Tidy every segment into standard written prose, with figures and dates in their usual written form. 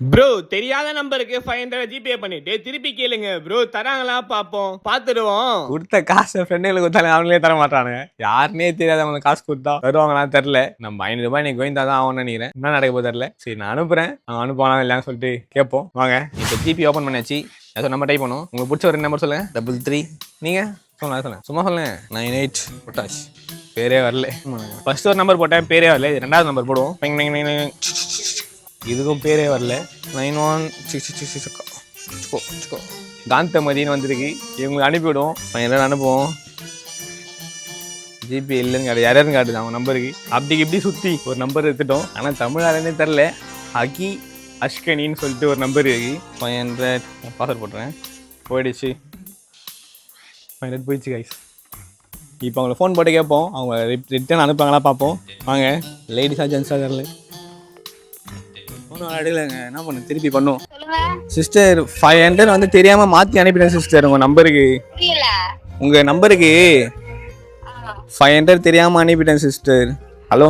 Bro தெரியாத நம்பருக்கு 500 GPay பண்ணிட்டு திருப்பி கேளுங்க ப்ரோ, தராங்களா பாப்போம், பாத்துடுவோம். கொடுத்த காசை ஃப்ரெண்டுகளுக்கு கொடுத்தாலும் அவங்களே தர மாட்டானுங்க. யாருன்னே தெரியாத அவங்க காசு கொடுத்தா தருவாங்களான்னு தெரியல. நம்ம 500 ரூபாய் நீ கோவிந்தா தான் ஆகும்னு நினைக்கிறேன். என்ன நடக்க போது தெரியல. சரி நான் அனுப்புறேன், அவன் அனுப்புவானா இல்லையான்னு சொல்லிட்டு கேட்போம் வாங்க. இப்போ ஜிபி ஓப்பன் பண்ணியாச்சு. ஏதோ நம்ம டைப் பண்ணுவோம். உங்களுக்கு பிடிச்ச ஒரு நம்பர் சொல்லுங்க. 33 நீங்க சொல்லுங்க சும்மா சொல்லுங்க. 98 போட்டாச்சு. பேரே வரல. ஃபர்ஸ்ட் ஒரு நம்பர் போட்டேன், பேரே வரல. ரெண்டாவது நம்பர் போடுவோம். இதுக்கும் பேரே வரல. 9166 காந்தமதின்னு வந்திருக்கு. இவங்களுக்கு அனுப்பிவிடுவோம். எல்லாரும் அனுப்புவோம். ஜிபி இல்லைன்னு காட்டு, யாரும் காட்டுது அவங்க நம்பருக்கு. அப்படி இப்படி சுற்றி ஒரு நம்பர் எடுத்துட்டோம். ஆனால் தமிழ்நாடுனே தெரில. அகி அஷ்கனின்னு சொல்லிட்டு ஒரு நம்பர் இருக்கு. 500 பாஸ்வேர்ட் போட்டுறேன். போயிடுச்சு. 500 போயிடுச்சு கைஸ். இப்போ அவங்களை ஃபோன் போட்டு கேட்போம். அவங்க ரிட்டர்ன் அனுப்பாங்களா பார்ப்போம் வாங்க. லேடிஸாக ஜென்ஸாக தெரில. ஒன்றும் அடையலைங்க. என்ன பண்ண திருப்பி பண்ணுவோம். சிஸ்டர் 500 வந்து தெரியாம மாத்தி அனுப்பிட்டேன் சிஸ்டர். உங்க நம்பருக்கு 500 தெரியாம அனுப்பிட்டேன் சிஸ்டர். ஹலோ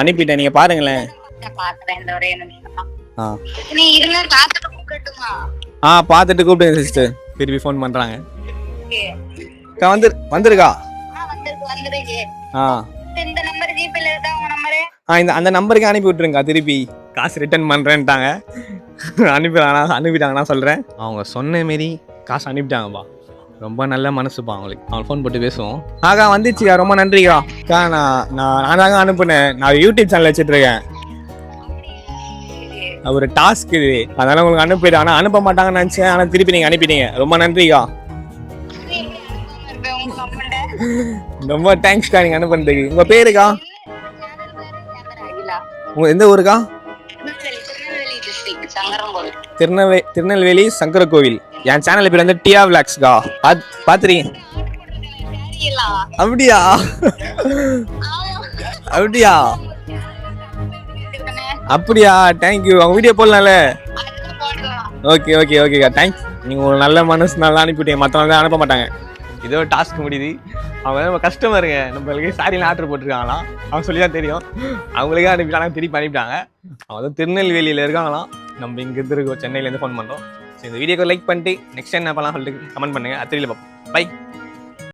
அனுப்பிட்டேன். நீங்க பாருங்களேன். பாத்துட்டு கூப்பிடுங்க சிஸ்டர். திருப்பி ஃபோன் பண்றாங்க. வந்துருக்கா? அந்த நம்பருக்கு அனுப்பி விட்டுருங்க. திருப்பி காசு ரிட்டர்ன் பண்றேன்ட்டாங்க. அனுப்பிட்டாங்கன்னா சொல்றேன். அவங்க சொன்ன மாரி காசு அனுப்பிட்டாங்கப்பா. ரொம்ப நல்ல மனசுப்பா அவங்களுக்கு. அவங்க ஃபோன் போட்டு பேசுவோம். ஆகா வந்துச்சுக்கா, ரொம்ப நன்றிக்கா. அக்கா நான் தாங்க அனுப்புனேன். நான் யூடியூப் சேனல் வச்சுட்டு இருக்கேன். ஒரு டாஸ்க் இது, அதனால உங்களுக்கு அனுப்பிடுறேன். ஆனால் அனுப்ப மாட்டாங்கன்னு நினச்சேன். ஆனால் திருப்பி நீங்கள் அனுப்பிட்டீங்க. ரொம்ப நன்றிக்கா. ரொம்ப தேங்க்ஸ்க்கா நீங்கள் அனுப்புறதுக்கு. உங்கள் பேருக்கா? உங்க எந்த ஊருக்கா? திருநெல்வேலி சங்கர கோவில். என் சேனல் பேர் வந்து டியா விளாக்ஸ்கா. பாத்துறீங்க? அப்படியா? அப்படியா? அப்படியா? தேங்க்யூ. அவங்க வீடியோ போடலாம்ல? ஓகே ஓகே ஓகேக்கா, தேங்க்ஸ். நீங்கள் ஒரு நல்ல மனசு நல்லா அனுப்பிவிட்டீங்க. மற்றவங்க அனுப்ப மாட்டாங்க. இதோ டாஸ்க் முடியுது. அவங்க நம்ம கஸ்டமருங்க, நம்மளுக்கு சாரிலாம் ஆர்டர் போட்டிருக்காங்களாம். அவங்க சொல்லி தான் தெரியும். அவங்களுக்கே அனுப்பிட்டாங்க, திருப்பி அனுப்பிட்டாங்க. அவங்க வந்து திருநெல்வேலியில் இருக்காங்களாம். நம்ம இங்கேருந்து இருக்கோம், சென்னையிலேருந்து ஃபோன் பண்ணுறோம். சரி, இந்த வீடியோக்கு லைக் பண்ணிட்டு நெக்ஸ்ட் என்ன பண்ணலாம் சொல்லிட்டு கமெண்ட் பண்ணுங்கள். அடுத்த வீடியோவில் பார்ப்போம். பை.